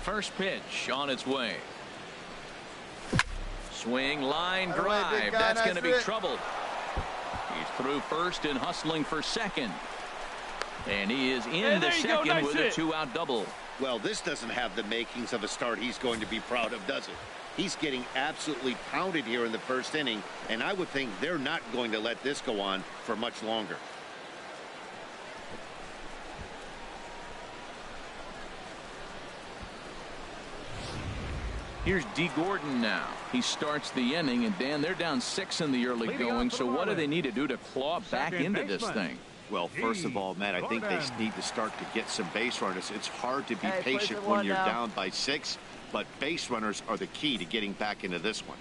First pitch on its way. Swing, line drive. That's going to be trouble. He's through first and hustling for second. And he is in the second with a 2-out double. Well, this doesn't have the makings of a start he's going to be proud of, does it? He's getting absolutely pounded here in the first inning, and I would think they're not going to let this go on for much longer. Here's D. Gordon now. He starts the inning, and Dan, they're down 6 in the early going, so what do they need to do to claw back into this thing? Well, first of all, Matt, I think they need to start to get some base runners. It's hard to be patient when you're down by 6, but base runners are the key to getting back into this one.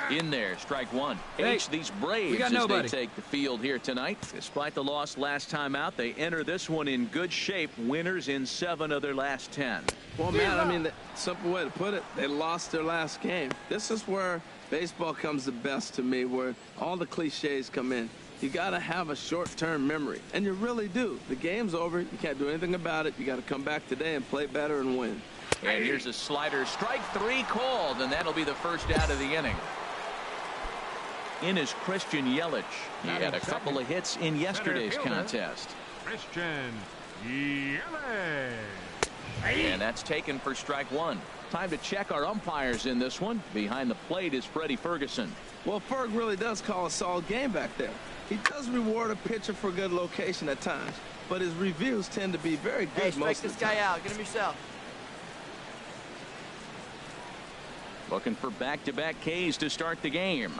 In there, strike one. These Braves, as they take the field here tonight. Despite the loss last time out, they enter this one in good shape. Winners in 7 of their last 10. Well, man, I mean, the simple way to put it, they lost their last game. This is where baseball comes the best to me, where all the cliches come in. You got to have a short-term memory, and you really do. The game's over. You can't do anything about it. You got to come back today and play better and win. And here's a slider. Strike 3 called, and that'll be the first out of the inning. In is Christian Yelich. He had a couple of hits in yesterday's contest. Christian Yelich. And that's taken for strike 1. Time to check our umpires in this one. Behind the plate is Freddie Ferguson. Well, Ferg really does call a solid game back there. He does reward a pitcher for good location at times, but his reviews tend to be very good most of the time. Strike this guy out. Get him yourself. Looking for back-to-back Ks to start the game.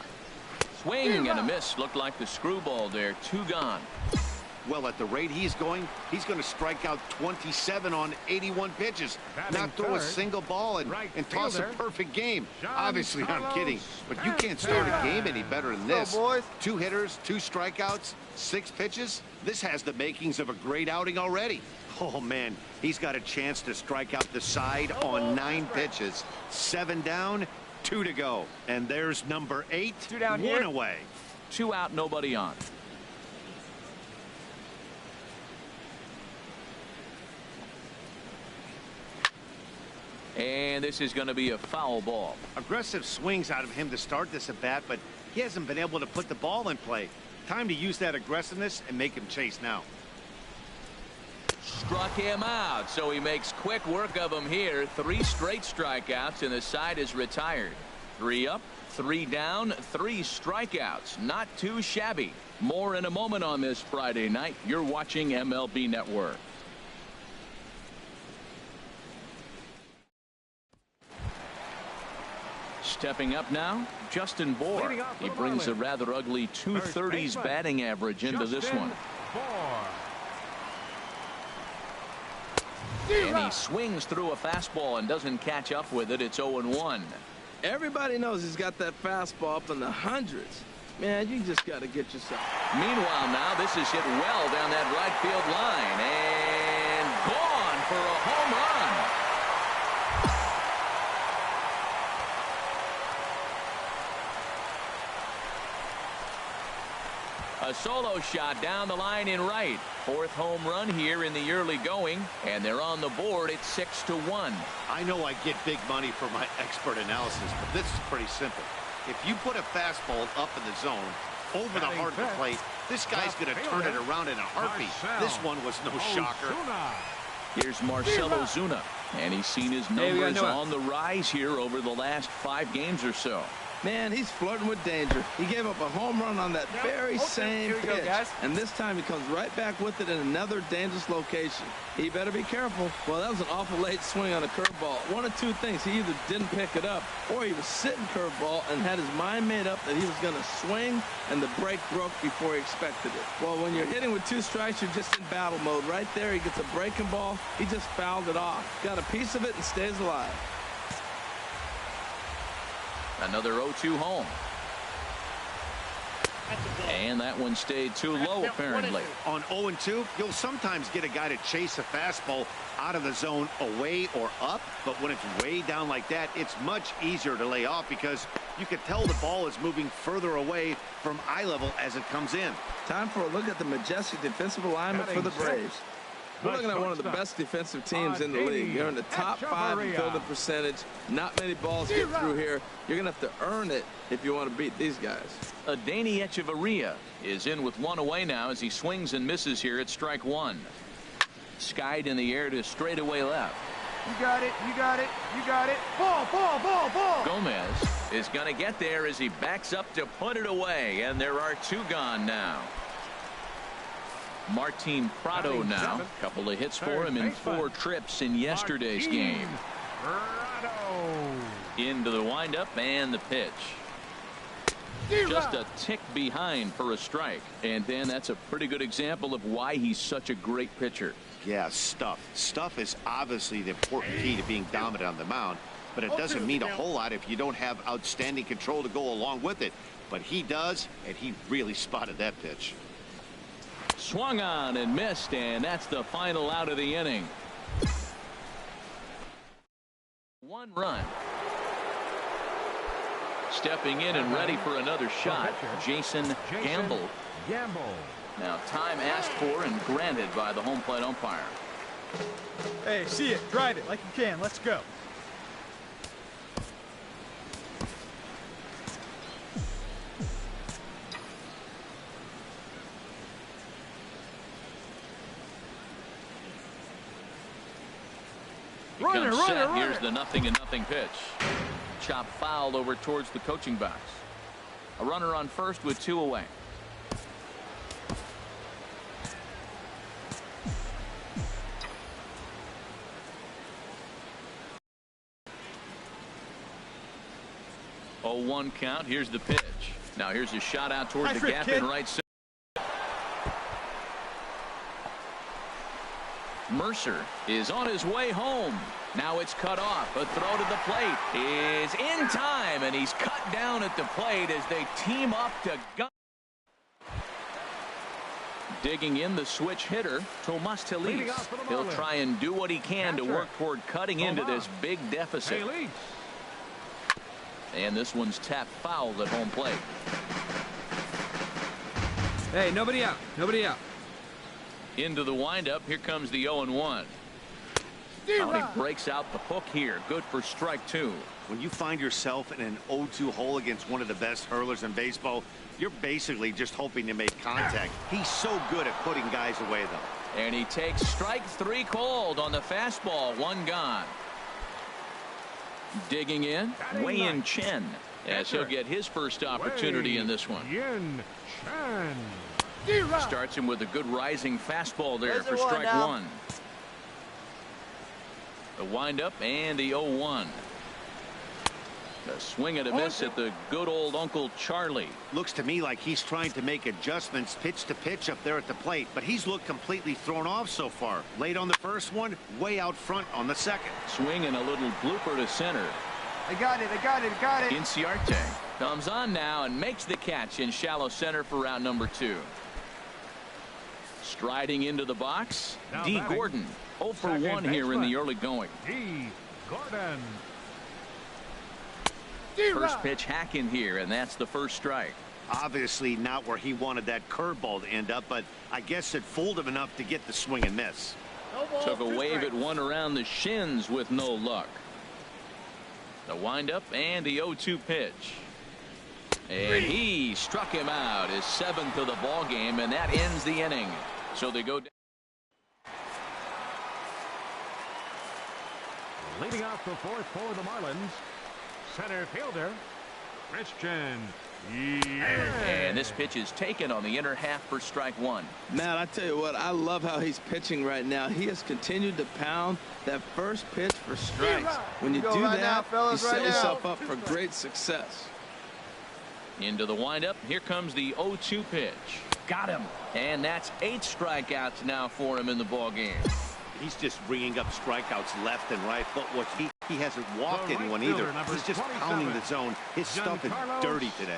Swing and a miss. Looked like the screwball there. 2 gone. Well, at the rate he's going to strike out 27 on 81 pitches. Not throw a single ball and toss a perfect game. Obviously, I'm kidding, but you can't start a game any better than this. 2 hitters, 2 strikeouts, 6 pitches. This has the makings of a great outing already. Oh, man, he's got a chance to strike out the side on 9 pitches. 7 down, 2 to go. And there's number 8, 2 down 1 away. 2 out, nobody on. And this is going to be a foul ball. Aggressive swings out of him to start this at bat, but he hasn't been able to put the ball in play. Time to use that aggressiveness and make him chase now. Struck him out, so he makes quick work of him here. 3 straight strikeouts, and the side is retired. 3 up, 3 down, 3 strikeouts. Not too shabby. More in a moment on this Friday night. You're watching MLB Network. Stepping up now, Justin Bour. He brings a rather ugly 230s batting average into this one. And he swings through a fastball and doesn't catch up with it. It's 0-1. Everybody knows he's got that fastball up in the hundreds. Man, you just got to get yourself. Meanwhile, now this is hit well down that right field line and gone for a home run. A solo shot down the line in right. 4th home run here in the early going, and they're on the board at 6-1. I know I get big money for my expert analysis, but this is pretty simple. If you put a fastball up in the zone, over the heart of the plate, this guy's going to turn it around in a heartbeat. This one was no shocker. Here's Marcell Ozuna, and he's seen his numbers on the rise here over the last 5 games or so. Man, he's flirting with danger. He gave up a home run on that very same pitch. And this time he comes right back with it in another dangerous location. He better be careful. Well, that was an awful late swing on a curveball. One of 2 things. He either didn't pick it up or he was sitting curveball and had his mind made up that he was going to swing and the break broke before he expected it. Well, when you're hitting with 2 strikes, you're just in battle mode. Right there, he gets a breaking ball. He just fouled it off. Got a piece of it and stays alive. Another 0-2 home. And that one stayed too low, apparently. On 0-2, you'll sometimes get a guy to chase a fastball out of the zone away or up, but when it's way down like that, it's much easier to lay off because you can tell the ball is moving further away from eye level as it comes in. Time for a look at the majestic defensive alignment for the Braves. We're looking at one of the best defensive teams in the league. They're in the top 5 in fielding percentage. Not many balls get through here. You're going to have to earn it if you want to beat these guys. Adeiny Echeverria is in with 1 away now as he swings and misses here at strike 1. Skied in the air to straightaway left. You got it. You got it. You got it. Ball, ball, ball, ball. Gomez is going to get there as he backs up to put it away, and there are 2 gone now. Martin Prado now. A couple of hits for him in 4 trips in yesterday's game. Into the windup and the pitch. Just a tick behind for a strike. And then that's a pretty good example of why he's such a great pitcher. Yeah, stuff. Stuff is obviously the important key to being dominant on the mound, but it doesn't mean a whole lot if you don't have outstanding control to go along with it. But he does, and he really spotted that pitch. Swung on and missed, and that's the final out of the inning. 1 run. Stepping in and ready for another shot, Jason Gamble. Now time asked for and granted by the home plate umpire. Hey, see it. Drive it like you can. Let's go. Here's the 0-0 pitch. Chop fouled over towards the coaching box. A runner on first with 2 away. Oh, 1 count. Here's the pitch. Now here's a shot out towards the gap in right center. Mercer is on his way home. Now it's cut off. A throw to the plate is in time, and he's cut down at the plate as they team up to gun. Digging in the switch hitter, Tomas Telis. He'll try and do what he can to work toward cutting into this big deficit. And this one's tapped foul at home plate. Hey, nobody out. Nobody out. Into the windup. Here comes the 0-1. He breaks out the hook here. Good for strike 2. When you find yourself in an 0-2 hole against one of the best hurlers in baseball, you're basically just hoping to make contact. He's so good at putting guys away, though. And he takes strike 3 cold on the fastball. 1 gone. Digging in, Wei-Yin Chen, as he'll get his first opportunity in this one. Starts him with a good rising fastball there for strike 1. The windup and the 0-1. A swing and a miss at the good old Uncle Charlie. Looks to me like he's trying to make adjustments pitch to pitch up there at the plate, but he's looked completely thrown off so far. Late on the first one, way out front on the second. Swing and a little blooper to center. I got it. I got it. I got it. Inciarte comes on now and makes the catch in shallow center for round number 2. Striding into the box, D. Gordon. 0 for 1 here in the early going. D. Gordon. First pitch hack in here, and that's the first strike. Obviously not where he wanted that curveball to end up, but I guess it fooled him enough to get the swing and miss. Took a wave at one around the shins with no luck. The windup and the 0-2 pitch. And he struck him out, his 7th of the ball game, and that ends the inning. So they go down. Leading off the 4th for the Marlins, center fielder, Christian. And this pitch is taken on the inner half for strike 1. Matt, I tell you what, I love how he's pitching right now. He has continued to pound that first pitch for strikes. When you do that, you set yourself up for great success. Into the windup. Here comes the 0-2 pitch. Got him. And that's 8 strikeouts now for him in the ball game. He's just bringing up strikeouts left and right, but what he hasn't walked anyone either. He's just pounding the zone. His stuff is dirty today.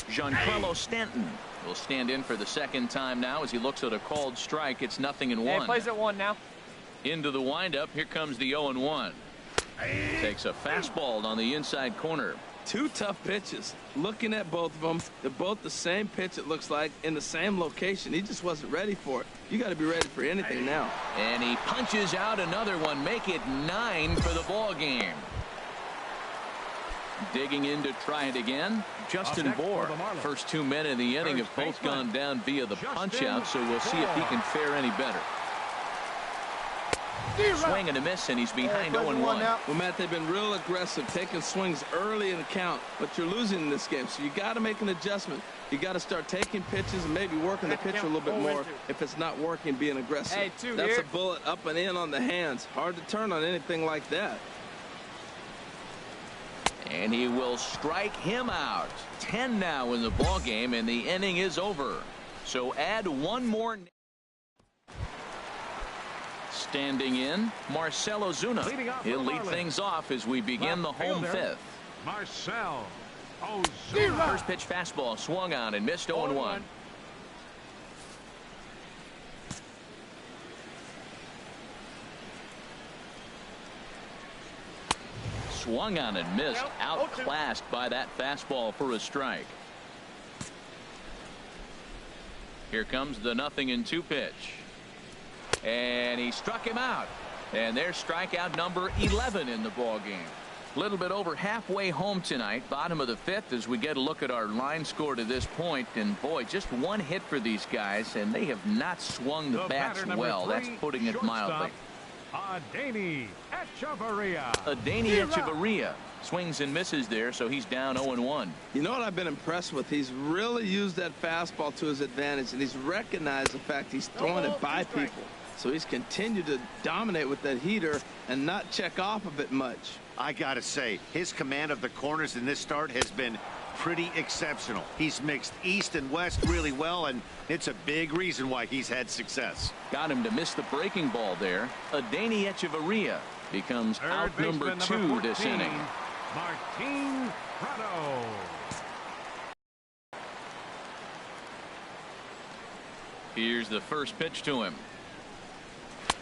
Giancarlo Stanton will stand in for the second time now as he looks at a called strike. It's 0-1. He plays at 1 now. Into the windup. Here comes the 0-1. Takes a fastball on the inside corner. Two tough pitches. Looking at both of them, they're both the same pitch, it looks like, in the same location. He just wasn't ready for it. You got to be ready for anything now. And he punches out another one. Make it 9 for the ball game. Digging in to try it again, Justin Bour. First 2 men in the inning have both gone down via the punch out, so we'll see if he can fare any better. Swing and a miss, and he's behind 0-1. Well, Matt, they've been real aggressive, taking swings early in the count, but you're losing in this game, so you got to make an adjustment. You got to start taking pitches and maybe working the pitcher a little bit more if it's not working, being aggressive. Hey, That's a bullet up and in on the hands. Hard to turn on anything like that. And he will strike him out. 10 now in the ball game, and the inning is over. So add one more. Standing in, Marcell Ozuna. He'll lead things off as we begin the home fifth. Marcell Ozuna. First pitch fastball swung on and missed 0-1. Swung on and missed, outclassed by that fastball for a strike. Here comes the 0-2 pitch. And he struck him out. And there's strikeout number 11 in the ball game. A little bit over halfway home tonight, bottom of the fifth, as we get a look at our line score to this point. And boy, just one hit for these guys, and they have not swung the bats well. That's putting it mildly. Adeiny Echeverria. Adeiny Echeverria swings and misses there, so he's down 0-1. You know what I've been impressed with? He's really used that fastball to his advantage, and he's recognized the fact he's throwing it by people. So he's continued to dominate with that heater and not check off of it much. I gotta say, his command of the corners in this start has been pretty exceptional. He's mixed east and west really well, and it's a big reason why he's had success. Got him to miss the breaking ball there. Adeiny Echeverria becomes out number 2 this inning. Martin Prado. Here's the first pitch to him.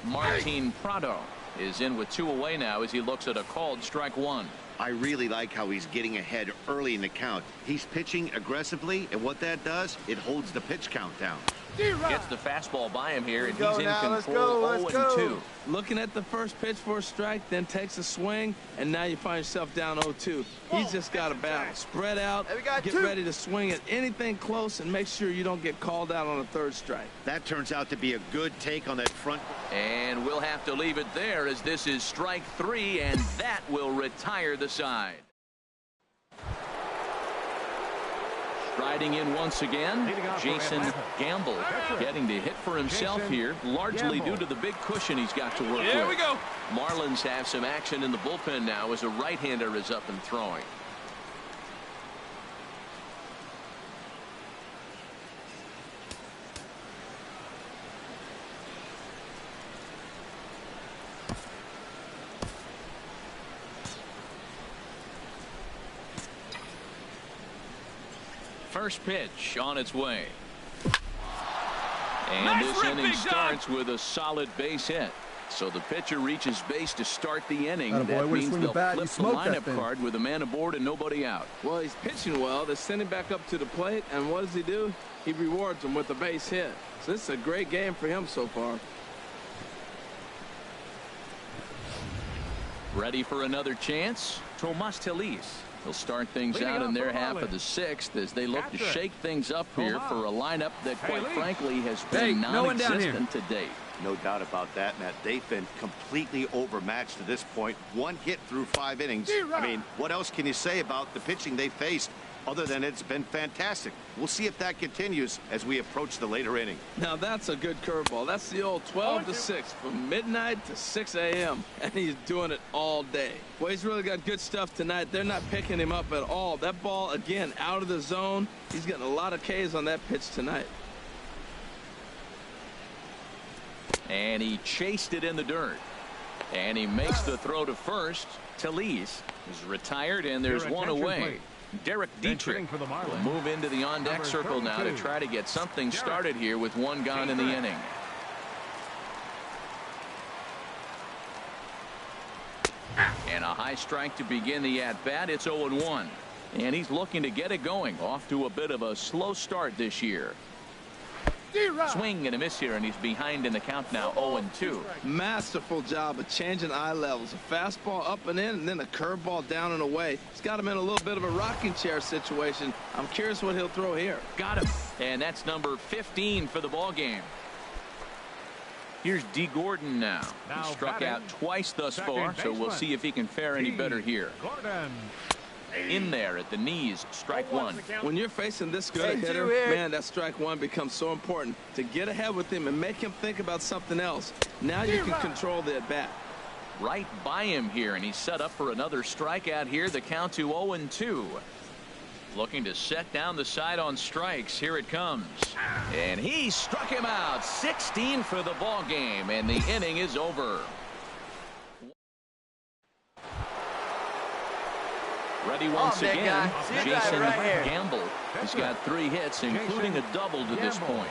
Martin Prado is in with 2 away now as he looks at a called strike 1. I really like how he's getting ahead early in the count. He's pitching aggressively, and what that does, it holds the pitch count down. Gets the fastball by him here, and he's in control. 0-2. Looking at the first pitch for a strike, then takes a swing, and now you find yourself down 0-2. He's just got to battle. Spread out, get ready to swing at anything close, and make sure you don't get called out on a third strike. That turns out to be a good take on that front. And we'll have to leave it there as this is strike 3, and that will retire the side. Riding in once again, Jason Gamble getting to hit for himself here, largely due to the big cushion he's got to work with. Here we go. Marlins have some action in the bullpen now as a right-hander is up and throwing. First pitch on its way. And this inning starts with a solid base hit. So the pitcher reaches base to start the inning. That means they'll flip the lineup card with a man aboard and nobody out. Well, he's pitching well. They send him back up to the plate, and what does he do? He rewards him with a base hit. So this is a great game for him so far. Ready for another chance? Tomas Telis. They'll start things out in their half of the 6th as they look to shake things up here for a lineup that, quite frankly, has been non-existent to date. No doubt about that, Matt. They've been completely overmatched to this point. 1 hit through 5 innings. I mean, what else can you say about the pitching they faced other than it's been fantastic? We'll see if that continues as we approach the later inning. Now that's a good curveball. That's the old 12 to 6 from midnight to 6 a.m. and he's doing it all day. Well, he's really got good stuff tonight. They're not picking him up at all. That ball, again, out of the zone. He's getting a lot of Ks on that pitch tonight. And he chased it in the dirt. And he makes the throw to first. Telis is retired, and there's 1 away. Derek Dietrich will move into the on-deck circle now to try to get something started here with one gone in the inning. And a high strike to begin the at-bat. It's 0-1. And he's looking to get it going. Off to a bit of a slow start this year. Swing and a miss here, and he's behind in the count now, 0-2. Masterful job of changing eye levels. A fastball up and in, and then a curveball down and away. It's got him in a little bit of a rocking chair situation. I'm curious what he'll throw here. Got him. And that's number 15 for the ball game. Here's D. Gordon now. He struck out twice thus far, so we'll see if he can fare any better here. In there at the knees, strike one. When you're facing this good a hitter, man, that strike one becomes so important. To get ahead with him and make him think about something else. Now you can control the at-bat. Right by him here, and he's set up for another strikeout here. The count to 0-2. Looking to set down the side on strikes. Here it comes. And he struck him out. 16 for the ball game, and the inning is over. Ready once again, Jason Gamble. He's got 3 hits, including a double to this point.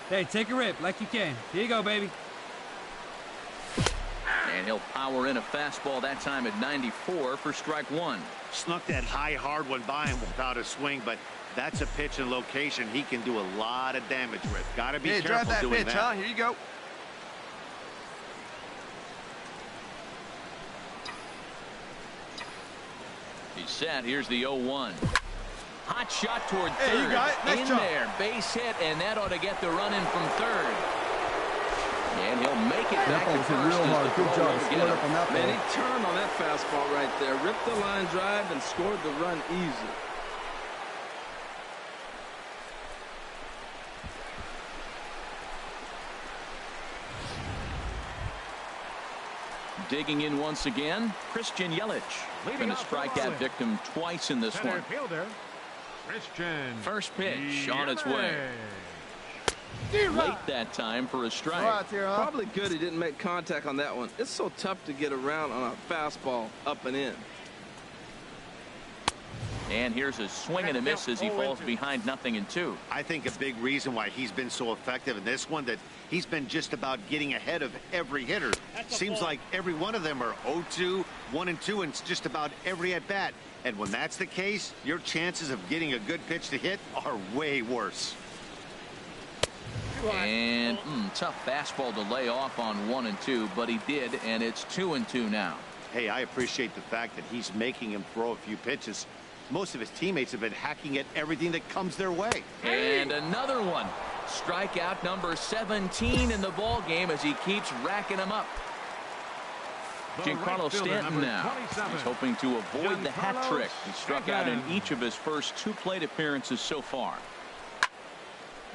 Hey, take a rip like you can. Here you go, baby. And he'll power in a fastball that time at 94 for strike one. Snuck that high, hard one by him without a swing, but that's a pitch and location he can do a lot of damage with. Got to be careful drive that doing pitch, that. huh? Here you go. He's set. Here's the 0-1. Hot shot toward third. Hey, you got it. Nice job. There, base hit, and that ought to get the run in from third. And he'll make it back to first. Real hard. Good job. Scored up on that Man, he turned on that fastball right there, ripped the line drive, and scored the run easy. Digging in once again, Christian Yelich. Been a strikeout victim twice in this one. First pitch on its way. Late that time for a strike. Probably good he didn't make contact on that one. It's so tough to get around on a fastball up and in. And here's a swing and a miss as he falls behind 0-2. I think a big reason why he's been so effective in this one, that he's been just about getting ahead of every hitter. Seems like every one of them are 0-2, 1-2, and just about every at bat. And when that's the case, your chances of getting a good pitch to hit are way worse. And tough fastball to lay off on 1-2, but he did, and it's 2-2 now. Hey, I appreciate the fact that he's making him throw a few pitches. Most of his teammates have been hacking at everything that comes their way. And another one. Strikeout number 17 in the ball game as he keeps racking them up. Giancarlo Stanton now. He's hoping to avoid the hat trick. He struck out in each of his first 2 plate appearances so far.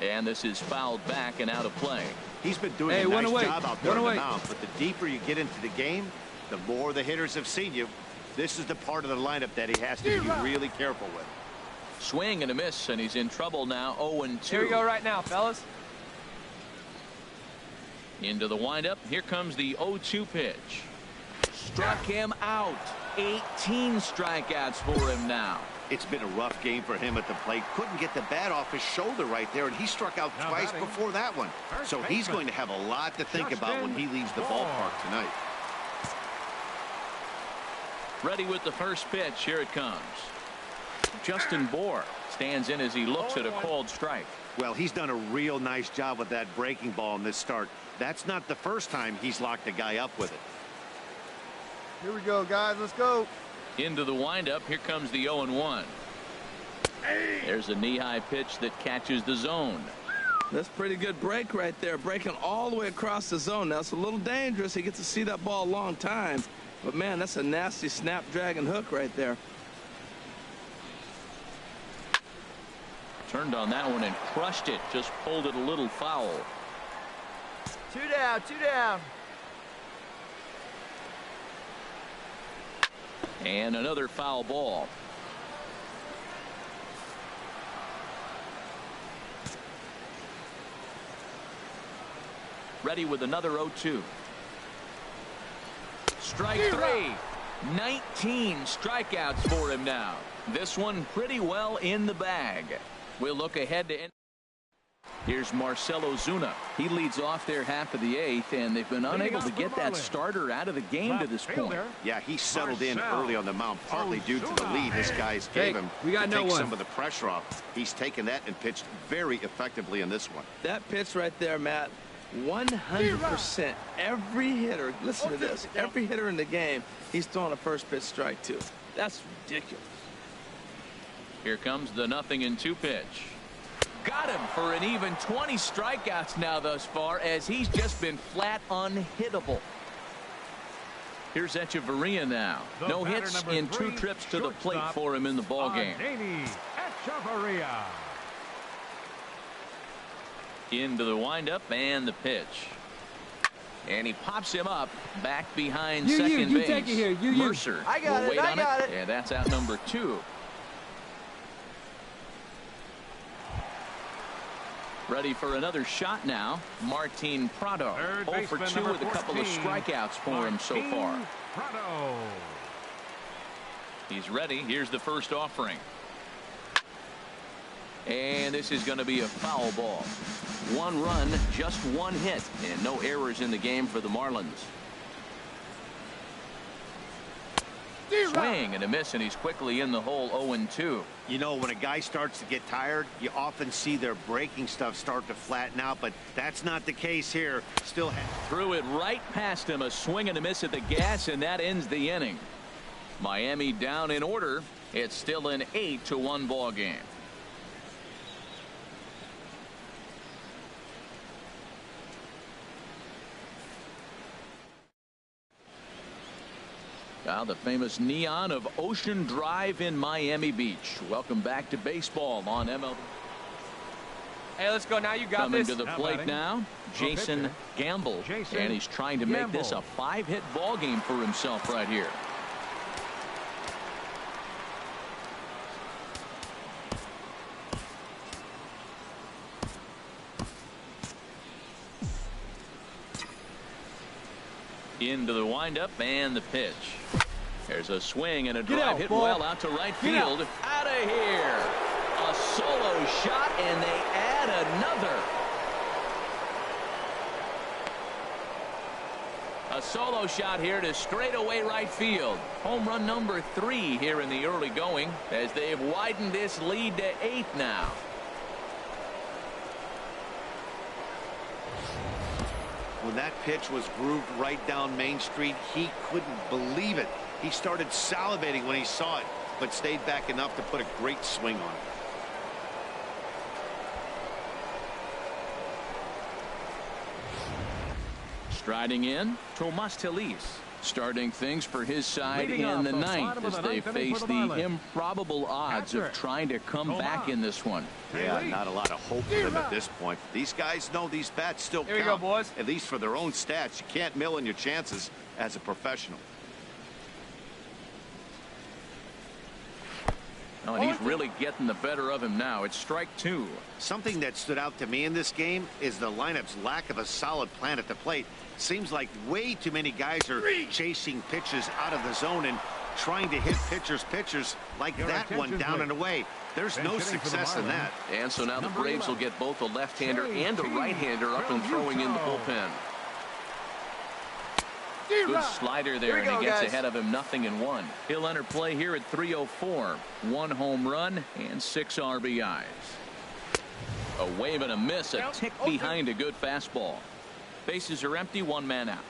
And this is fouled back and out of play. He's been doing a nice job out there on the mound, but the deeper you get into the game, the more the hitters have seen you. This is the part of the lineup that he has to be really careful with. Swing and a miss, and he's in trouble now. 0-2. Here we go right now, fellas. Into the windup. Here comes the 0-2 pitch. Struck him out. 18 strikeouts for him now. It's been a rough game for him at the plate. Couldn't get the bat off his shoulder right there, and he struck out twice before that one. So he's going to have a lot to think about when he leaves the ballpark tonight. Ready with the first pitch. Here it comes. Justin Bour stands in as he looks at a called strike. Well, he's done a real nice job with that breaking ball in this start. That's not the first time he's locked a guy up with it. Here we go, guys. Let's go. Into the windup. Here comes the 0-1. There's a knee-high pitch that catches the zone. That's pretty good break right there, breaking all the way across the zone. Now it's a little dangerous. He gets to see that ball a long time. But, man, that's a nasty snapdragon hook right there. Turned on that one and crushed it. Just pulled it a little foul. 2 down, 2 down. And another foul ball. Ready with another 0-2. Strike three. 19 strikeouts for him now. This one pretty well in the bag. We'll look ahead to. Here's Marcell Ozuna. He leads off their half of the 8th, and they've been unable to get that starter out of the game to this point. Yeah, he settled in early on the mound, partly due to the lead his guys gave him to take some of the pressure off. He's taken that and pitched very effectively in this one. That pitch right there, Matt, 100%. Every hitter, listen to this, every hitter in the game, he's throwing a first pitch strike to. That's ridiculous. Here comes the 0-2 pitch. Got him for an even 20 strikeouts now thus far, as he's just been flat unhittable. Here's Echeverria now. No hits in 2 trips to the plate for him in the ballgame. Echeverria. Into the windup and the pitch. And he pops him up back behind second base. Take it here. Mercer I got will it, wait I on got it. And that's out number 2. Ready for another shot now. Martin Prado. 0 for 2 with a couple of strikeouts for him so far. Prado. He's ready. Here's the first offering. And this is going to be a foul ball. 1 run, just 1 hit, and no errors in the game for the Marlins. Swing and a miss, and he's quickly in the hole. 0-2. You know, when a guy starts to get tired, you often see their breaking stuff start to flatten out, but that's not the case here. Still threw it right past him. A swing and a miss at the gas, and that ends the inning. Miami down in order. It's still an 8-1 ball game. Now the famous neon of Ocean Drive in Miami Beach. Welcome back to baseball on MLB. Hey, let's go now. You got Coming this. to the plate now, Jason Gamble. And he's trying to make this a 5-hit ball game for himself right here. Into the windup and the pitch. There's a swing and a drive hit well out to right field. Out of here. A solo shot, and they add another. A solo shot here to straightaway right field. Home run number 3 here in the early going, as they've widened this lead to 8 now. When that pitch was grooved right down Main Street, he couldn't believe it. He started salivating when he saw it, but stayed back enough to put a great swing on it. Striding in, Tomas Telis. Starting things for his side in the 9th as they face the improbable odds of trying to come back in this one. Yeah, not a lot of hope for them at this point. These guys know these bats still count. Here we go, boys. At least for their own stats. You can't mill in your chances as a professional. Oh, and he's really getting the better of him now. It's strike 2. Something that stood out to me in this game is the lineup's lack of a solid plan at the plate. Seems like way too many guys are chasing pitches out of the zone and trying to hit pitchers like that one down and away. There's no success in that. And so now the Braves will get both a left-hander and a right-hander up and throwing in the bullpen. Good slider there, and he gets ahead of him. 0-1. He'll enter play here at 3:04. 1 home run and 6 RBIs. A wave and a miss, a tick behind a good fastball. Bases are empty, 1 man out.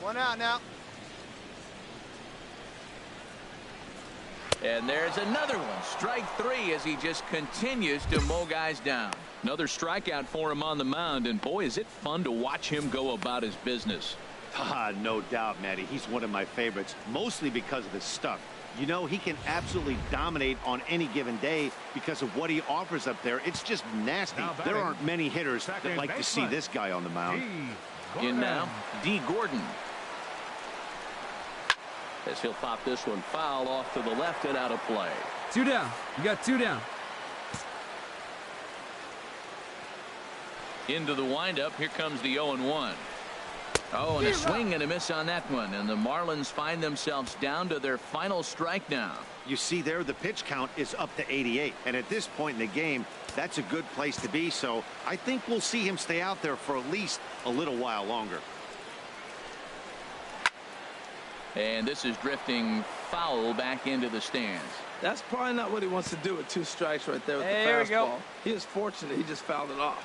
1 out now. And there's another one. Strike 3 as he just continues to mow guys down. Another strikeout for him on the mound, and boy, is it fun to watch him go about his business. No doubt, Matty. He's one of my favorites, mostly because of his stuff. You know, he can absolutely dominate on any given day because of what he offers up there. It's just nasty. There aren't many hitters that like to see this guy on the mound. In now, D. Gordon. As he'll pop this one foul off to the left and out of play. 2 down. You got 2 down. Into the windup. Here comes the 0-1. Oh, and a swing and a miss on that one. And the Marlins find themselves down to their final strike now. You see there, the pitch count is up to 88. And at this point in the game, that's a good place to be. So I think we'll see him stay out there for at least a little while longer. And this is drifting foul back into the stands. That's probably not what he wants to do with 2 strikes right there with There we the go. fastball. He is fortunate he just fouled it off.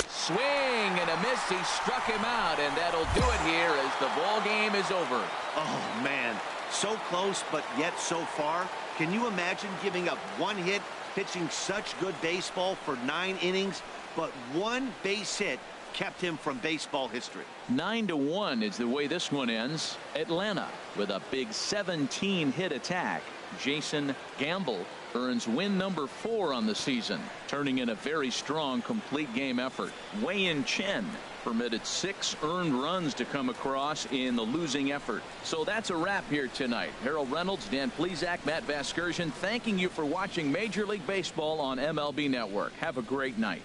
Swing and a miss. He struck him out, and that'll do it here as the ball game is over. Oh, man. So close, but yet so far. Can you imagine giving up 1 hit, pitching such good baseball for 9 innings, but 1 base hit kept him from baseball history? 9-1 is the way this one ends. Atlanta with a big 17-hit attack. Jason Gamble earns win number 4 on the season, turning in a very strong complete game effort. Wei-Yin Chen permitted 6 earned runs to come across in the losing effort. So that's a wrap here tonight. Harold Reynolds, Dan Plesac, Matt Vasgersian, thanking you for watching Major League Baseball on MLB Network. Have a great night.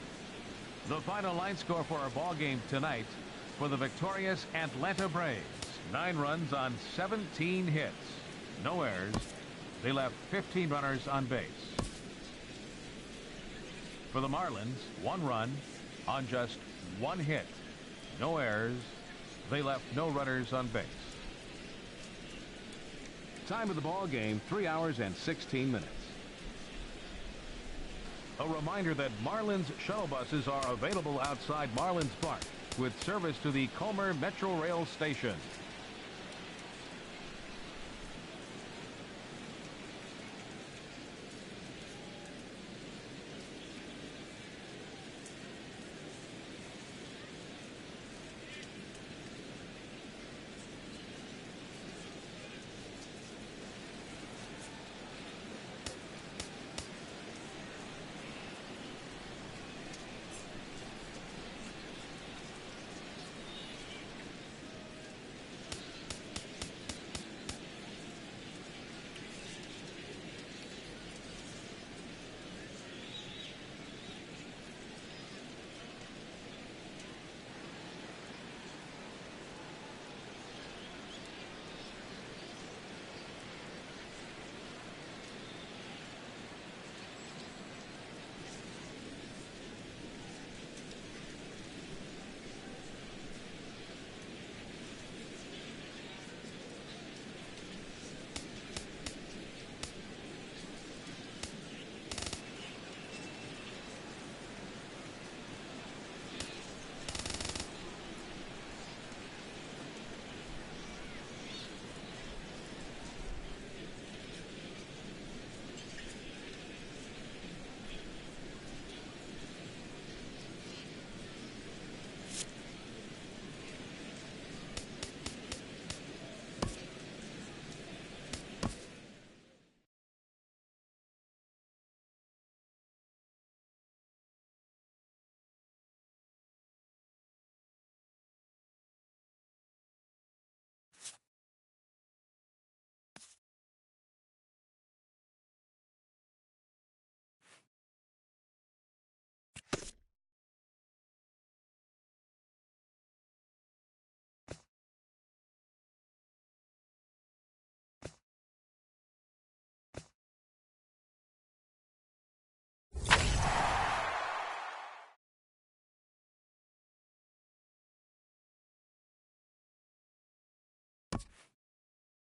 The final line score for our ball game tonight for the victorious Atlanta Braves. 9 runs on 17 hits. No errors. They left 15 runners on base. For the Marlins, 1 run on just 1 hit. No errors. They left no runners on base. Time of the ball game, 3 hours and 16 minutes. A reminder that Marlins shuttle buses are available outside Marlins Park with service to the Comer Metro Rail station.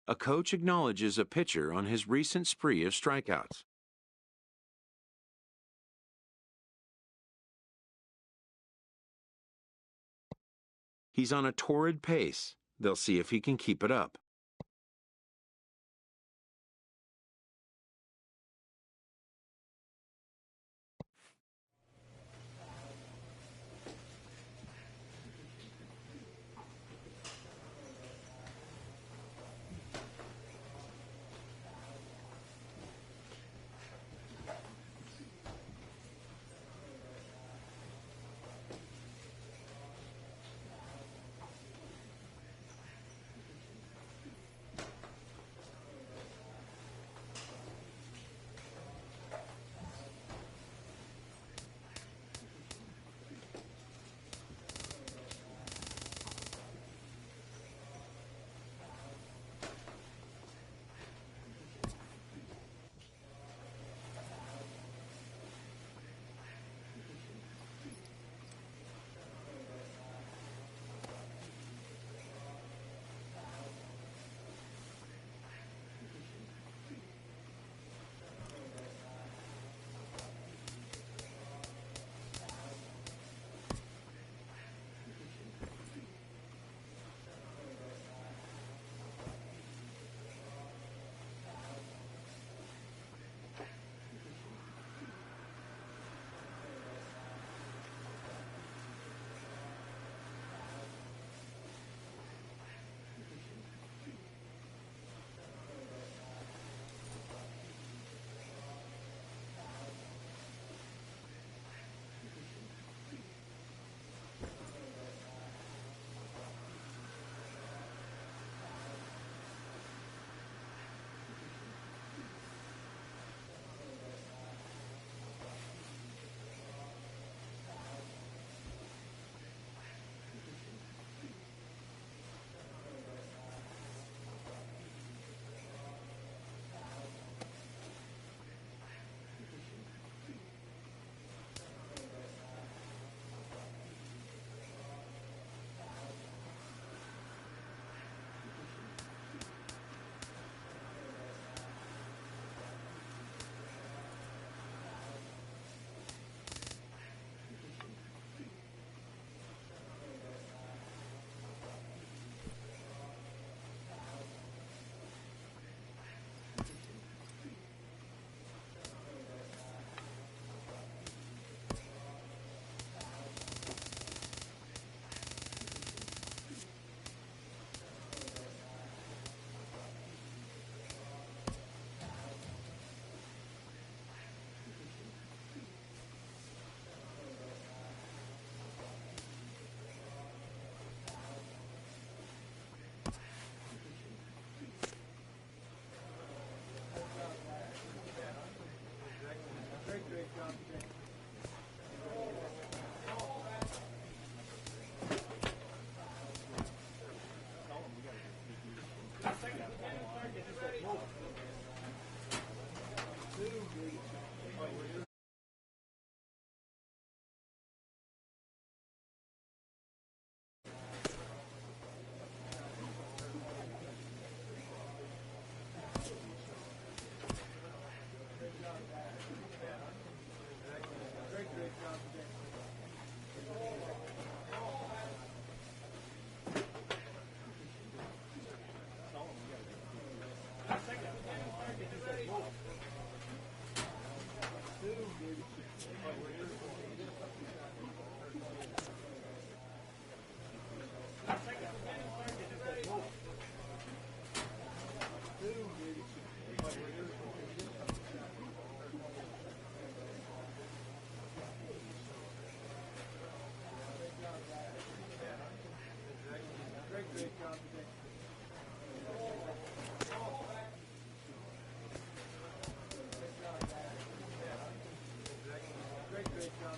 A coach acknowledges a pitcher on his recent spree of strikeouts. He's on a torrid pace. They'll see if he can keep it up. Great job.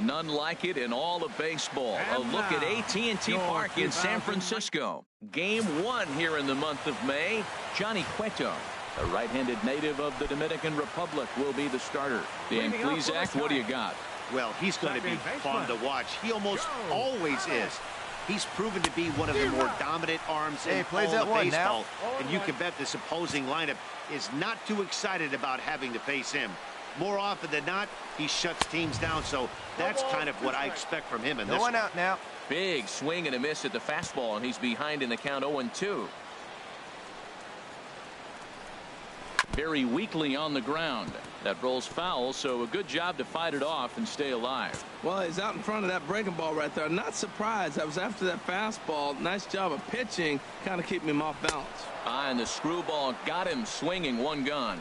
None like it in all of baseball. A look at AT&T Park in San Francisco. Game 1 here in the month of May. Johnny Cueto, a right-handed native of the Dominican Republic, will be the starter. Dan Plesac, what do you got? Well, he's going to be fun to watch. He almost always is. He's proven to be one of the more dominant arms in all of baseball. And you can bet this opposing lineup is not too excited about having to face him. More often than not, he shuts teams down, so that's kind of what I expect from him in this one. No one out now. Big swing and a miss at the fastball, and he's behind in the count 0-2. Very weakly on the ground. That rolls foul, so a good job to fight it off and stay alive. Well, he's out in front of that breaking ball right there. Not surprised. I was after that fastball. Nice job of pitching, kind of keeping him off balance. And the screwball got him swinging, one gone.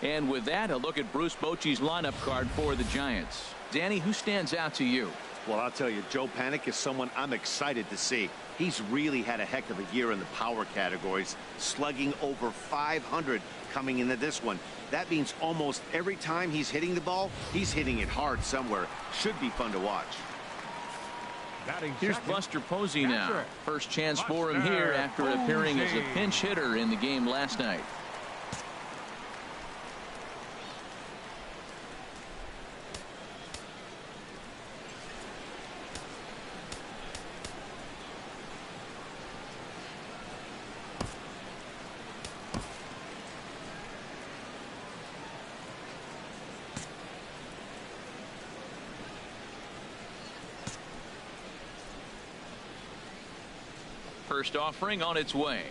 And with that, a look at Bruce Bochy's lineup card for the Giants. Danny, who stands out to you? Well, I'll tell you, Joe Panik is someone I'm excited to see. He's really had a heck of a year in the power categories, slugging over 500 coming into this one. That means almost every time he's hitting the ball, he's hitting it hard somewhere. Should be fun to watch. Here's Buster Posey now. First chance for him here after appearing as a pinch hitter in the game last night. First offering on its way.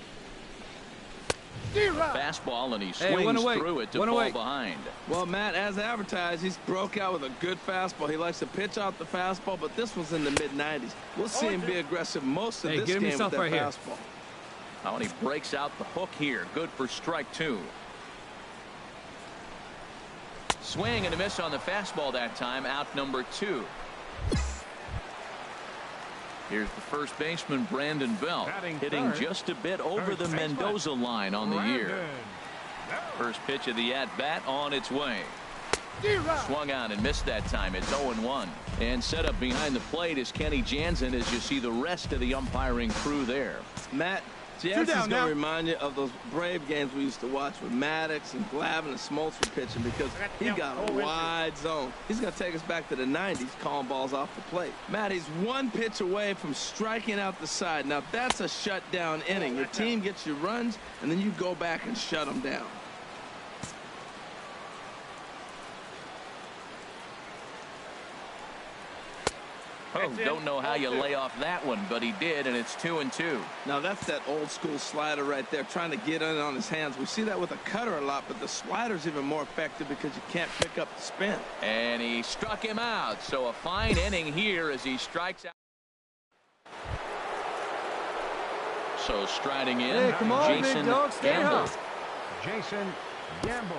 Fastball, and he swings through it to fall behind. Well, Matt, as advertised, he's broke out with a good fastball. He likes to pitch out the fastball, but this was in the mid-90s. We'll see him be aggressive most of this game with that fastball. Oh, and he breaks out the hook here. Good for strike 2. Swing and a miss on the fastball that time. Out number 2. Here's the first baseman, Brandon Belt, hitting just a bit over the Mendoza line on the year. First pitch of the at-bat on its way. Swung out and missed that time. It's 0-1. And set up behind the plate is Kenny Jansen as you see the rest of the umpiring crew there. Matt, Jansen's going to remind you of those Brave games we used to watch with Maddox and Glavine and Smoltz were pitching, because he got a wide zone. He's going to take us back to the 90s, calling balls off the plate. Matt, he's one pitch away from striking out the side. Now, that's a shutdown inning. Your team gets your runs, and then you go back and shut them down. Oh, don't know how you lay off that one, but he did, and it's 2-2. Now, that's that old school slider right there, trying to get in on his hands. We see that with a cutter a lot, but the slider's even more effective because you can't pick up the spin. And he struck him out, so a fine inning here as he strikes out. So striding in, hey, come on, Jason Gamble. Jason Gamble.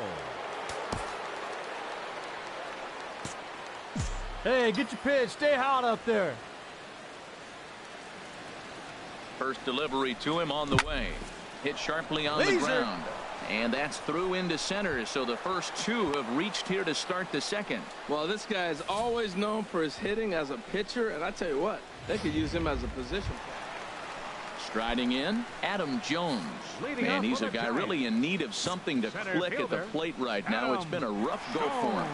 Hey, get your pitch. Stay hot up there. First delivery to him on the way. Hit sharply on the ground. And that's through into center, so the first 2 have reached here to start the second. Well, this guy is always known for his hitting as a pitcher, and I tell you what, they could use him as a position player. Striding in, Adam Jones. And he's a guy really in need of something to click at the plate right now. It's been a rough go for him.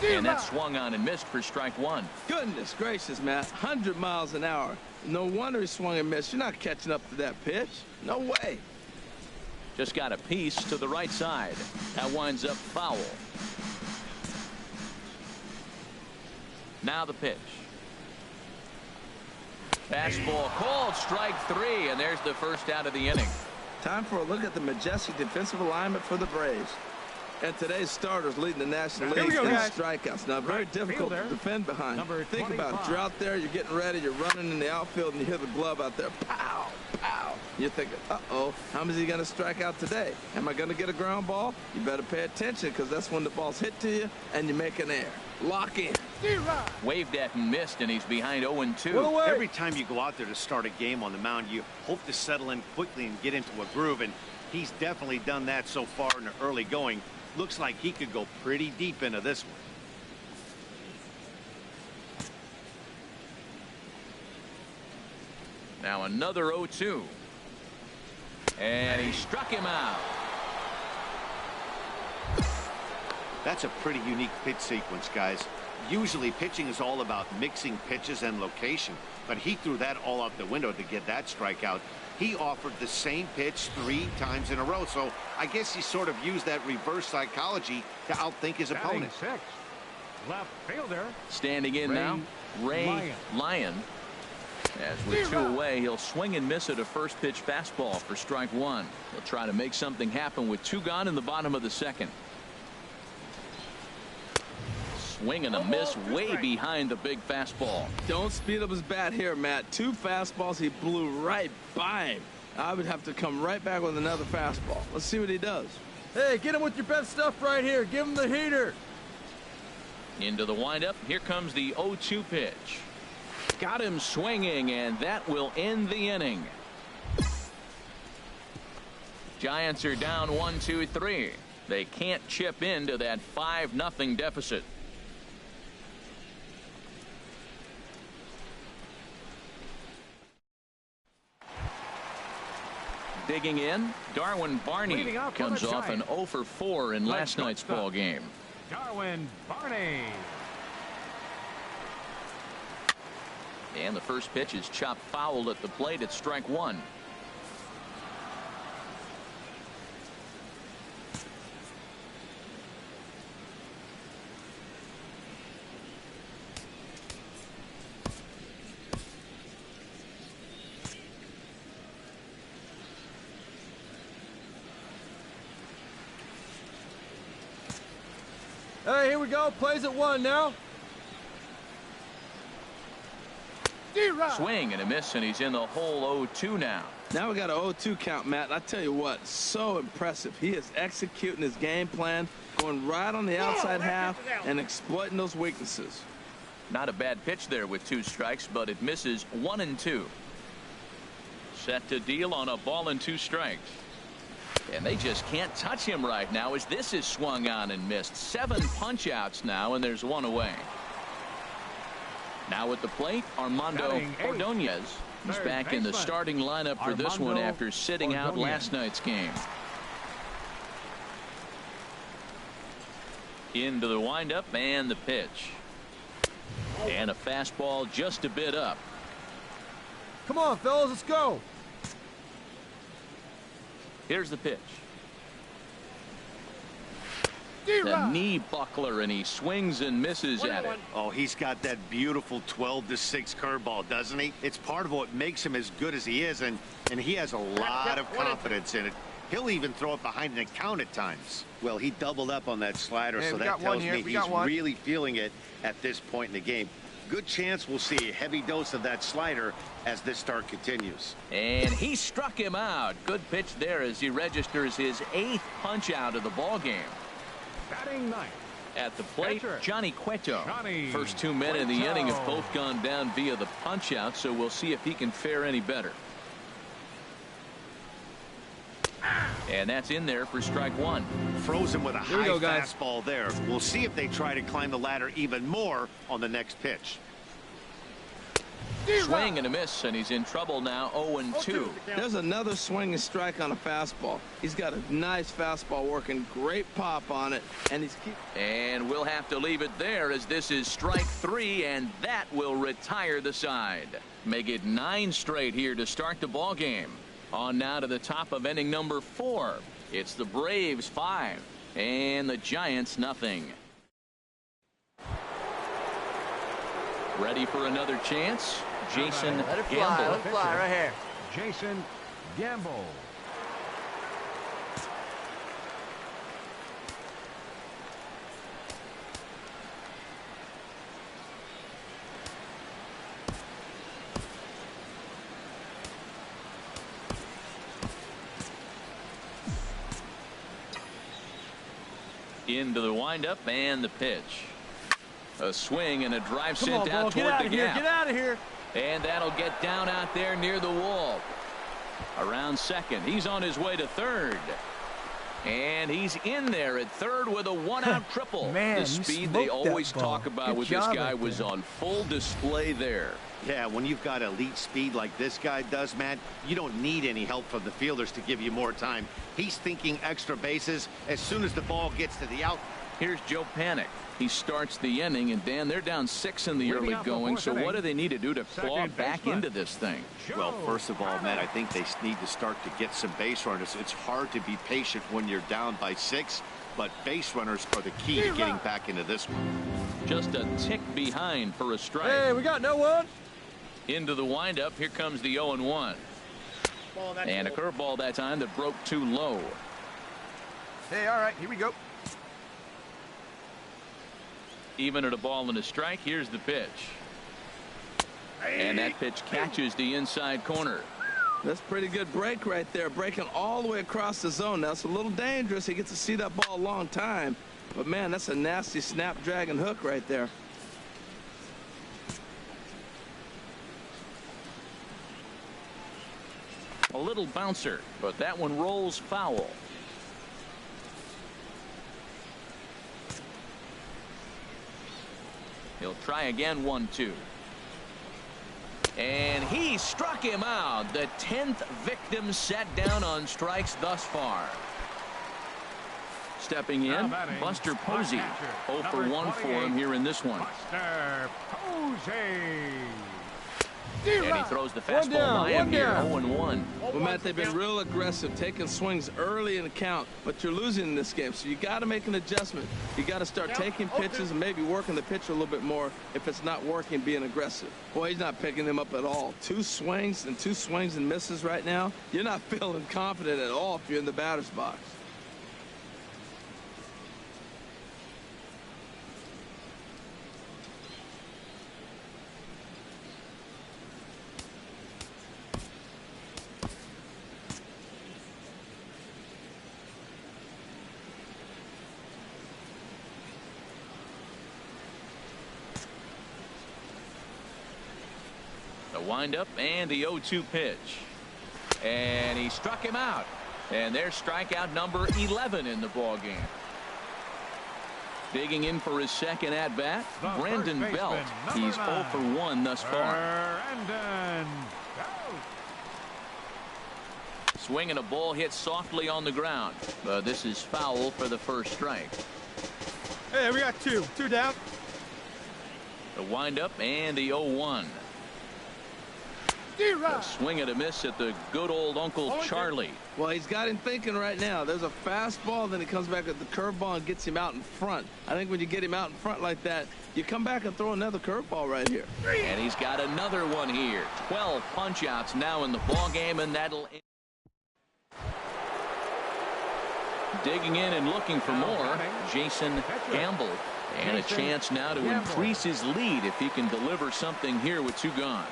And that swung on and missed for strike 1. Goodness gracious, Matt. 100 miles an hour. No wonder he swung and missed. You're not catching up to that pitch. No way. Just got a piece to the right side. That winds up foul. Now the pitch. Fastball called, strike 3, and there's the first out of the inning. Time for a look at the majestic defensive alignment for the Braves. And today's starters leading the National League in strikeouts. Now, very difficult to defend behind. Think about it. You're out there, you're getting ready, you're running in the outfield, and you hear the glove out there. Pow, pow. You're thinking, uh-oh, how is he going to strike out today? Am I going to get a ground ball? You better pay attention, because that's when the ball's hit to you, and you make an error. Lock in. Waved at and missed, and he's behind 0-2. Every time you go out there to start a game on the mound, you hope to settle in quickly and get into a groove, and he's definitely done that so far in the early going. Looks like he could go pretty deep into this one. Now another 0-2. And he struck him out. That's a pretty unique pitch sequence, guys. Usually pitching is all about mixing pitches and location, but he threw that all out the window to get that strikeout. He offered the same pitch 3 times in a row, so I guess he sort of used that reverse psychology to outthink his opponent. Six. Left fielder. Standing in now, Ray Lyon. As with 2 away, he'll swing and miss at a first pitch fastball for strike 1. He'll try to make something happen with 2 gone in the bottom of the 2nd. Swing and a miss way behind the big fastball. Don't speed up his bat here, Matt. 2 fastballs, he blew right by him. I would have to come right back with another fastball. Let's see what he does. Hey, get him with your best stuff right here. Give him the heater. Into the windup. Here comes the 0-2 pitch. Got him swinging, and that will end the inning. Giants are down 1-2-3. They can't chip into that 5-0 deficit. Digging in, Darwin Barney comes off an 0-for-4 in last night's ball game. Darwin Barney. And the first pitch is chopped foul at the plate at strike 1. Hey, here we go. Plays at 1 now. Swing and a miss, and he's in the hole 0-2 now. Now we got an 0-2 count, Matt. I tell you what, so impressive. He is executing his game plan, going right on the outside half and exploiting those weaknesses. Not a bad pitch there with 2 strikes, but it misses 1-2. Set to deal on a ball and 2 strikes. And they just can't touch him right now as this is swung on and missed. 7 punch outs now, and there's 1 away. Now at the plate, Armando Ordonez. He's back in the starting lineup for this one after sitting out last night's game. Into the windup and the pitch. And a fastball just a bit up. Come on, fellas, let's go. Here's the pitch. The knee buckler, and he swings and misses at it. Oh, he's got that beautiful 12-6 curveball, doesn't he? It's part of what makes him as good as he is, and he has a lot of confidence in it. He'll even throw it behind an account at times. Well, he doubled up on that slider, so that tells me he's really feeling it at this point in the game. Good chance we'll see a heavy dose of that slider as this start continues. And he struck him out. Good pitch there as he registers his 8th punch out of the ball game. Batting 9th. At the plate, Johnny Cueto. Johnny First 2 men in the inning have both gone down via the punch out, so we'll see if he can fare any better. And that's in there for strike 1. Frozen with a high fastball there. We'll see if they try to climb the ladder even more on the next pitch. Swing and a miss, and he's in trouble now. 0-2. There's another swing and strike on a fastball. He's got a nice fastball working, great pop on it, and and we'll have to leave it there as this is strike 3, and that will retire the side. Make it 9 straight here to start the ball game. On now to the top of inning number 4. It's the Braves 5 and the Giants nothing. Ready for another chance? Jason Gamble. Let it fly right here. Jason Gamble. Into the windup and the pitch. A swing and a drive sent out toward the gap. Get out of here. And that'll get down out there near the wall. Around second. He's on his way to third. And he's in there at third with a one-out triple. Man, the speed they always talk about with this guy was on full display there. Yeah, when you've got elite speed like this guy does, Matt, you don't need any help from the fielders to give you more time. He's thinking extra bases as soon as the ball gets to the out. Here's Joe Panic. He starts the inning, and Dan, they're down 6 in the early going, so what do they need to do to claw back into this thing? Well, first of all, Matt, I think they need to start to get some base runners. It's hard to be patient when you're down by 6, but base runners are the key to getting back into this one. Just a tick behind for a strike. Hey, we got no one. Into the windup, here comes the 0-1. And a curveball that time that broke too low. Hey, all right, here we go. Even at a ball and a strike, here's the pitch. And that pitch catches the inside corner. That's pretty good break right there, breaking all the way across the zone. Now, it's a little dangerous. He gets to see that ball a long time. But, man, that's a nasty snapdragon hook right there. A little bouncer, but that one rolls foul. He'll try again, 1-2. And he struck him out. The 10th victim set down on strikes thus far. Stepping in, Buster Posey. 0 for 1 for him here in this one. Buster Posey. And he throws the fastball by him here, 0-1. Well, Matt, they've been real aggressive, taking swings early in the count, but you're losing in this game, so you got to make an adjustment. You got to start taking pitches and maybe working the pitcher a little bit more if it's not working, being aggressive. Boy, he's not picking them up at all. 2 swings and misses right now. You're not feeling confident at all if you're in the batter's box. Windup and the 0-2 pitch. And he struck him out. And there's strikeout number 11 in the ball game. Digging in for his second at bat, Brandon Belt. He's 0 for 1 thus far. Swinging a ball hit softly on the ground. This is foul for the first strike. Hey, we got 2 down. The windup and the 0-1. A swing and a miss at the good old Uncle Charlie. Well, he's got him thinking right now. There's a fastball, then he comes back at the curveball and gets him out in front. I think when you get him out in front like that, you come back and throw another curveball right here. And he's got another one here. 12 punch-outs now in the ball game, and that'll... Digging in and looking for more, Jason Gamble. And a chance now to increase his lead if he can deliver something here with 2 gone.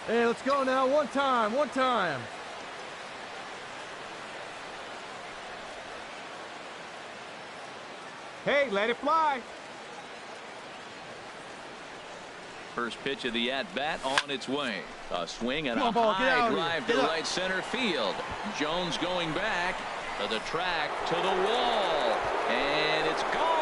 Hey, let's go now. One time. Hey, let it fly. First pitch of the at-bat on its way. A swing and a Ball, high drive to right center field. Jones going back to the track, to the wall, and it's gone.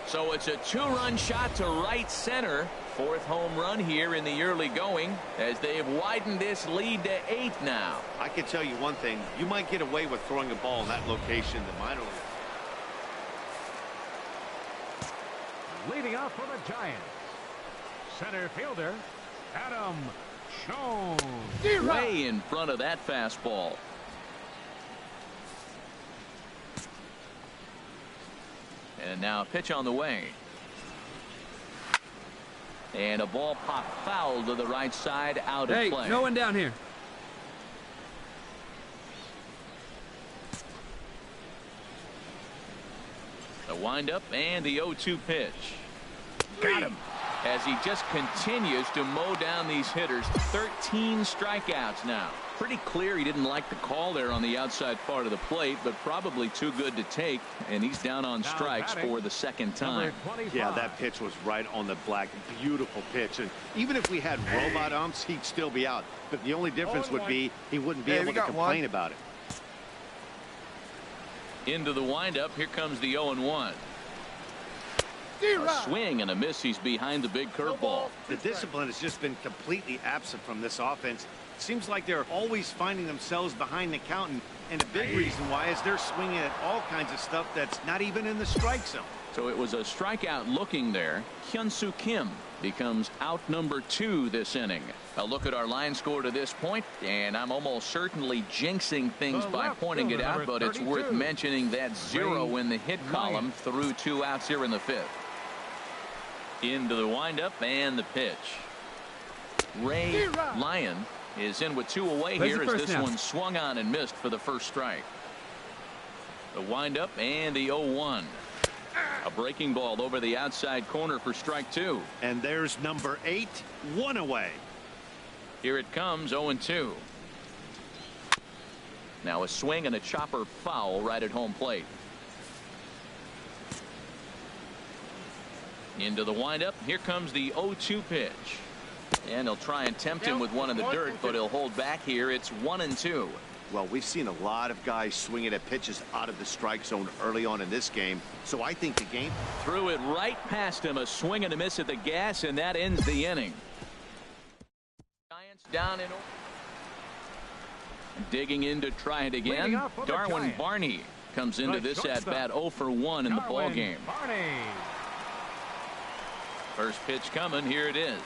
So it's a 2-run shot to right center. 4th home run here in the early going as they've widened this lead to 8 now. I can tell you one thing. You might get away with throwing a ball in that location the minor league. Leading off for the Giants, center fielder Adam Jones. Way in front of that fastball. And now a pitch on the way. And a ball popped foul to the right side, out of play. Hey, no one down here. The windup and the 0-2 pitch. Got him. As he just continues to mow down these hitters. 13 strikeouts now. Pretty clear he didn't like the call there on the outside part of the plate, but probably too good to take, and he's down on strikes for the second time. Yeah, that pitch was right on the black. Beautiful pitch. And even if we had robot umps, he'd still be out. But the only difference would be he wouldn't be able to complain about it. Into the windup. Here comes the 0-1. A swing and a miss. He's behind the big curveball. The discipline has just been completely absent from this offense. It seems like they're always finding themselves behind the count, and a big reason why is they're swinging at all kinds of stuff that's not even in the strike zone. So it was a strikeout looking there. Hyun-Soo Kim becomes out number 2 this inning. A look at our line score to this point, and I'm almost certainly jinxing things by pointing it out, but it's worth mentioning that 0 in the hit column through 2 outs here in the 5th. Into the windup and the pitch. Ray Lyon is in with 2 away here as this one swung on and missed for the first strike. The windup and the 0-1. A breaking ball over the outside corner for strike 2. And there's number 8, 1 away. Here it comes, 0-2. Now a swing and a chopper foul right at home plate. Into the windup. Here comes the 0-2 pitch. And he'll try and tempt him with one in the dirt, but he'll hold back here. It's 1-2. Well, we've seen a lot of guys swinging at pitches out of the strike zone early on in this game. So I think the game threw it right past him. A swing and a miss at the gas, and that ends the inning. Giants down in. Digging in to try it again. Darwin Barney comes into this at bat 0 for 1 in the ball game. First pitch coming. Here it is.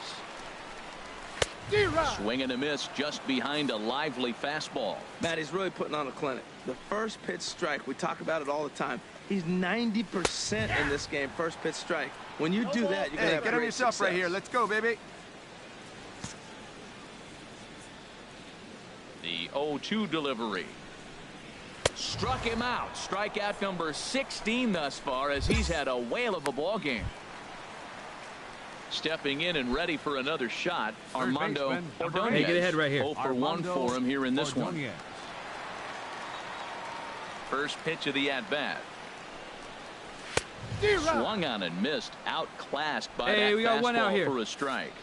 Swing and a miss just behind a lively fastball. Matt, he's really putting on a clinic. The first pitch strike, we talk about it all the time. He's 90% in this game, first pitch strike. When you do that, you're going to have get on yourself success. right here. Let's go, baby. The 0-2 delivery. Struck him out. Strikeout number 16 thus far as he's had a whale of a ball game. Stepping in and ready for another shot, Armando Ordonez. Hey, get ahead right here. 0 for 1 for him here in this one. First pitch of the at-bat. Swung on and missed. Outclassed by that we got one out fastball here for a strike.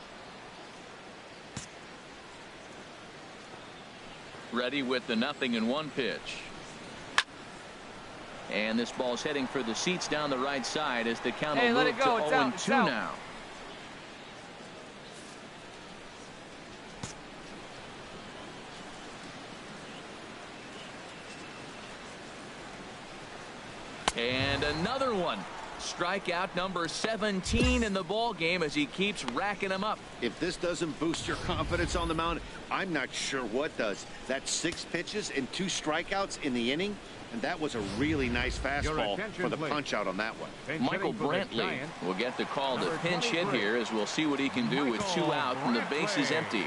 Ready with the 0-1 pitch. And this ball's heading for the seats down the right side as the count will move to 0-2 now. And another one. Strikeout number 17 in the ball game as he keeps racking them up. If this doesn't boost your confidence on the mound, I'm not sure what does. That's 6 pitches and 2 strikeouts in the inning, and that was a really nice fastball for the punch out on that one. Michael Brantley will get the call to pinch hit here as we'll see what he can do with 2 out and the bases empty.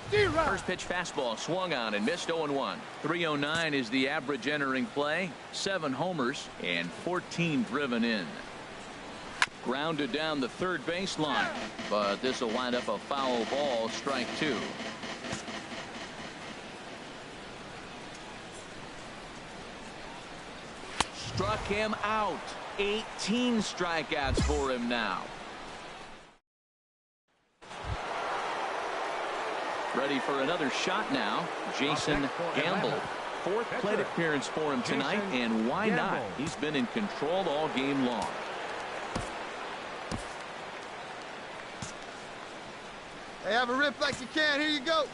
First pitch fastball swung on and missed 0-1. 309 is the average entering play. 7 homers and 14 driven in. Grounded down the third baseline, but this will wind up a foul ball, strike 2. Struck him out. 18 strikeouts for him now. Ready for another shot now. Jason Gamble. 4th plate appearance for him tonight, and why not? He's been in control all game long. Hey, have a rip like you can. Here you go.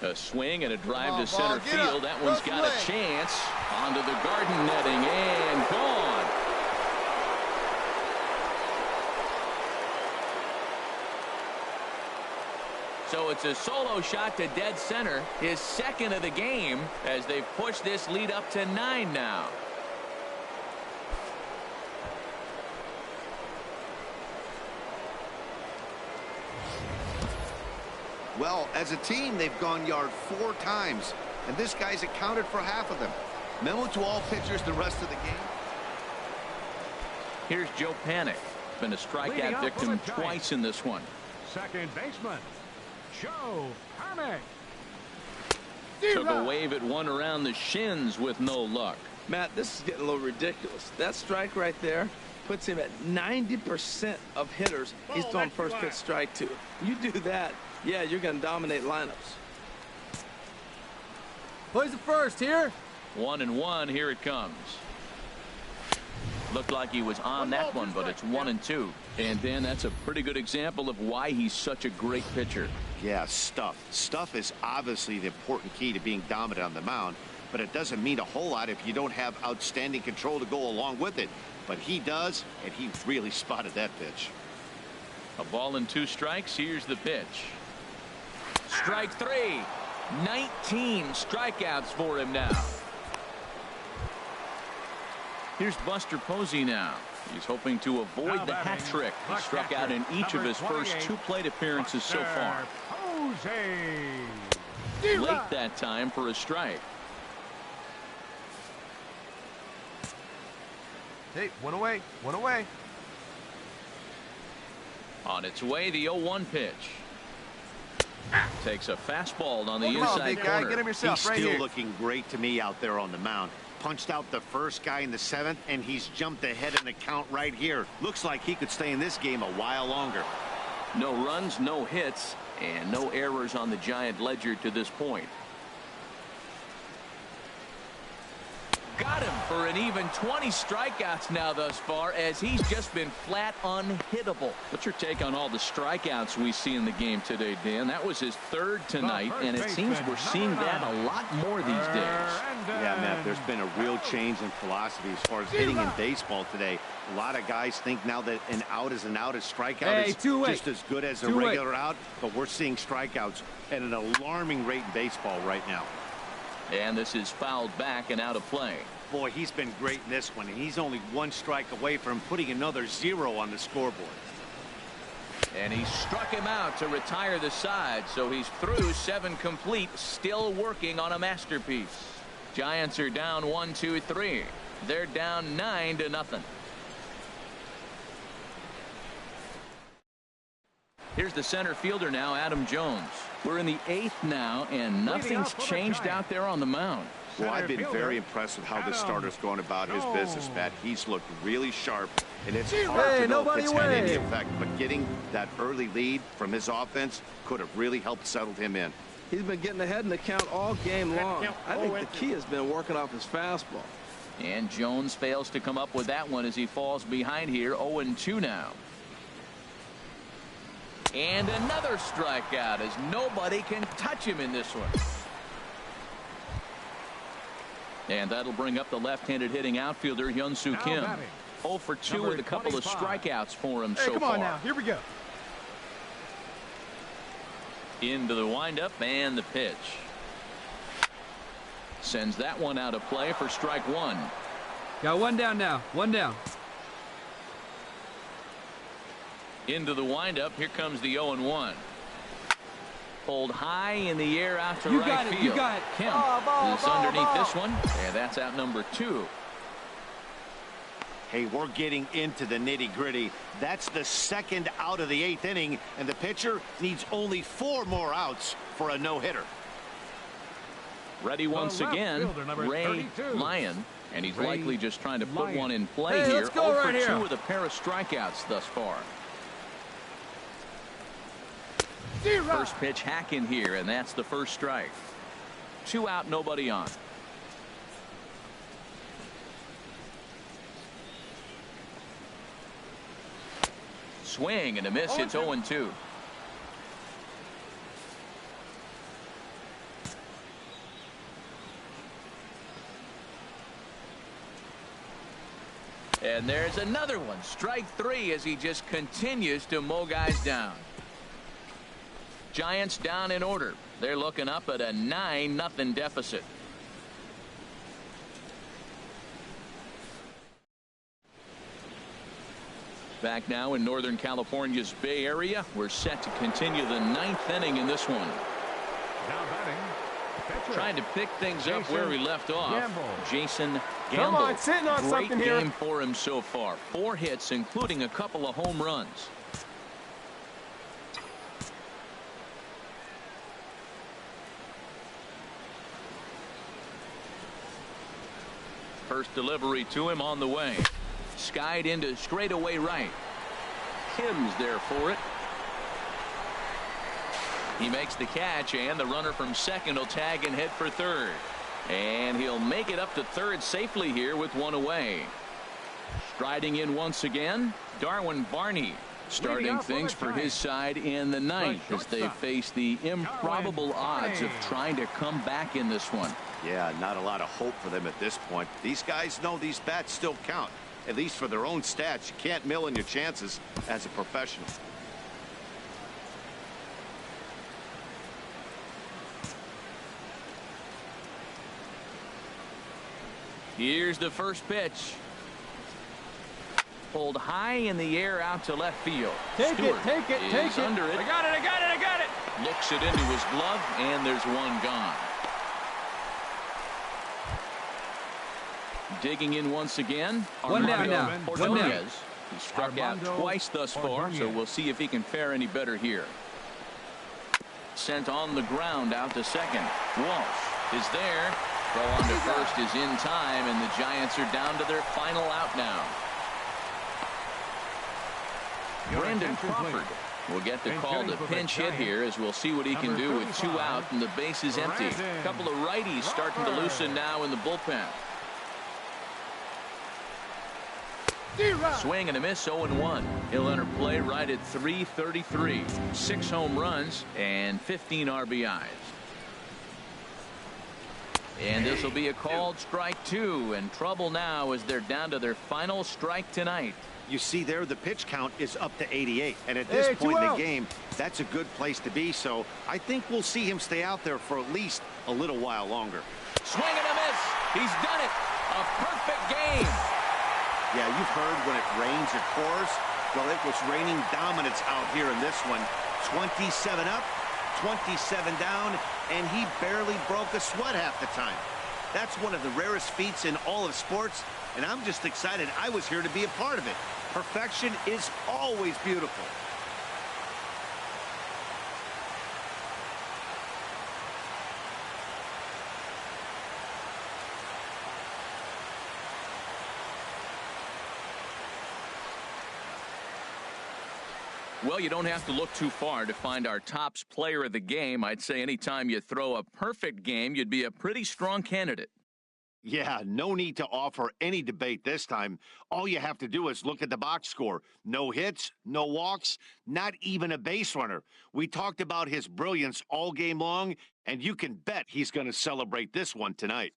A swing and a drive to center field. That one's got a chance. Onto the garden netting and gone. So it's a solo shot to dead center, his second of the game, as they've pushed this lead up to 9 now. Well, as a team, they've gone yard 4 times, and this guy's accounted for half of them. Memo to all pitchers the rest of the game. Here's Joe Panik. Been a strikeout victim twice in this one. Second baseman, Joe Panik. Took a wave at one around the shins with no luck. Matt, this is getting a little ridiculous. That strike right there puts him at 90% of hitters he's throwing first pitch strike to. You do that, yeah, you're going to dominate lineups. Plays the first here. 1-1. Here it comes. Looked like he was on that one, but it's 1-2. And Dan, that's a pretty good example of why he's such a great pitcher. Yeah, stuff. Stuff is obviously the important key to being dominant on the mound, but it doesn't mean a whole lot if you don't have outstanding control to go along with it. But he does, and he really spotted that pitch. A ball and 2 strikes. Here's the pitch. Strike 3. 19 strikeouts for him now. Here's Buster Posey now. He's hoping to avoid the hat trick. He struck out in each of his first 2 plate appearances so far. Late that time for a strike. Hey, one away, one away. On its way, the 0-1 pitch. Takes a fastball on the Come on, inside big guy. corner. Get him yourself He's right still here. looking great to me out there on the mound. Punched out the first guy in the 7th, and he's jumped ahead in the count right here. Looks like he could stay in this game a while longer. No runs, no hits, and no errors on the Giant ledger to this point. Got him for an even 20 strikeouts now thus far, as he's just been flat unhittable. What's your take on all the strikeouts we see in the game today, Dan? That was his 3rd tonight, and it seems we're seeing that a lot more these days. Yeah, Matt, there's been a real change in philosophy as far as hitting in baseball today. A lot of guys think now that an out is an out, a strikeout is just as good as a regular out, but we're seeing strikeouts at an alarming rate in baseball right now. And this is fouled back and out of play. Boy, he's been great in this one, and he's only 1 strike away from putting another 0 on the scoreboard. And he struck him out to retire the side, so he's through 7 complete, still working on a masterpiece. Giants are down 1-2-3. They're down 9-0. Here's the center fielder now, Adam Jones. We're in the 8th now, and nothing's changed out there on the mound. Well, I've been very impressed with how this starter's going about his business, Matt. He's looked really sharp, and it's hard to know if it's had any effect, but getting that early lead from his offense could have really helped settle him in. He's been getting ahead in the count all game long. I think the key has been working off his fastball. And Jones fails to come up with that one as he falls behind here. 0-2 now. And another strikeout, as nobody can touch him in this one. And that'll bring up the left-handed hitting outfielder Hyun-Soo Kim. 0 for 2 with a couple of strikeouts for him so far. Come on now, here we go. Into the windup and the pitch. Sends that one out of play for strike 1. Got 1 down now. 1 down. Into the windup. Here comes the 0-1. Pulled high in the air out to right field. You got it. Kim is underneath this one, and that's out number 2. Hey, we're getting into the nitty-gritty. That's the 2nd out of the 8th inning, and the pitcher needs only 4 more outs for a no-hitter. Ready once again, Ray Lyon, and he's likely just trying to put one in play here. 0 for 2 with a pair of strikeouts thus far. First pitch hack in here, and that's the first strike. 2 out, nobody on. Swing and a miss. It's 0-2. And there's another one. Strike 3 as he just continues to mow guys down. Giants down in order. They're looking up at a 9-0 deficit. Back now in Northern California's Bay Area. We're set to continue the 9th inning in this one. Now batting, trying to pick things up where we left off. Jason Gamble. Come on, sitting on something here. Great game for him so far. 4 hits, including a couple of home runs. First delivery to him on the way. Skied into straightaway right. Kim's there for it. He makes the catch, and the runner from second will tag and head for third. And he'll make it up to third safely here with 1 away. Striding in once again, Darwin Barney, starting things for his side in the 9th as they face the improbable odds of trying to come back in this one. Yeah, not a lot of hope for them at this point. These guys know these bats still count, at least for their own stats. You can't mill in your chances as a professional. Here's the first pitch. Pulled high in the air out to left field. Take it, take it, take it. Under it. I got it, I got it, I got it. Looks it into his glove, and there's one gone. Digging in once again. One down now. One down. He struck out twice thus far, so we'll see if he can fare any better here. Sent on the ground out to second. Walsh is there. Throw on to first is in time, and the Giants are down to their final out now. Brandon Crawford will get the call to pinch hit here, as we'll see what he can do with 2 out and the base is empty. A couple of righties starting to loosen now in the bullpen. Swing and a miss, 0-1. He'll enter play right at .333. 6 home runs and 15 RBIs. And this will be a called strike 2, and trouble now as they're down to their final strike tonight. You see there, the pitch count is up to 88, and at this point in the game, that's a good place to be. So I think we'll see him stay out there for at least a little while longer. Swing and a miss. He's done it. A perfect game. Yeah, you've heard when it rains, it pours. Well, it was raining dominance out here in this one. 27 up, 27 down, and he barely broke a sweat half the time. That's one of the rarest feats in all of sports, and I'm just excited I was here to be a part of it. Perfection is always beautiful. Well, you don't have to look too far to find our tops player of the game. I'd say anytime you throw a perfect game, you'd be a pretty strong candidate. Yeah, no need to offer any debate this time. All you have to do is look at the box score. No hits, no walks, not even a base runner. We talked about his brilliance all game long, and you can bet he's going to celebrate this one tonight.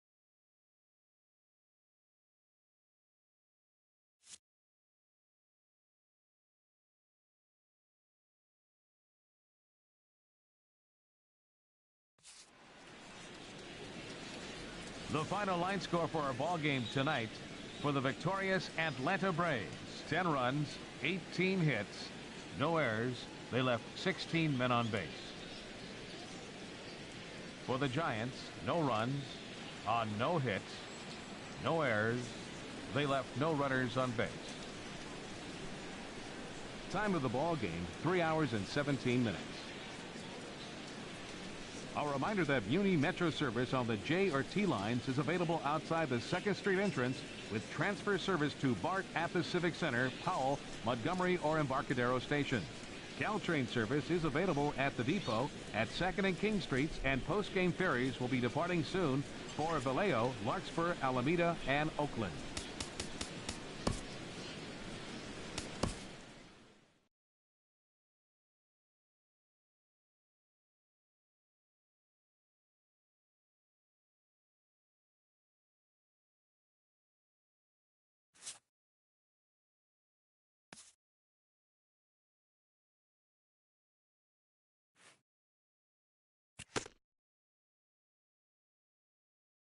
The final line score for our ball game tonight for the victorious Atlanta Braves. 10 runs, 18 hits, no errors. They left 16 men on base. For the Giants, no runs on no hits, no errors. They left no runners on base. Time of the ball game, 3 hours and 17 minutes. A reminder that Muni Metro service on the J or T lines is available outside the 2nd Street entrance with transfer service to BART at the Civic Center, Powell, Montgomery, or Embarcadero stations. Caltrain service is available at the depot at 2nd and King Streets, and post-game ferries will be departing soon for Vallejo, Larkspur, Alameda, and Oakland.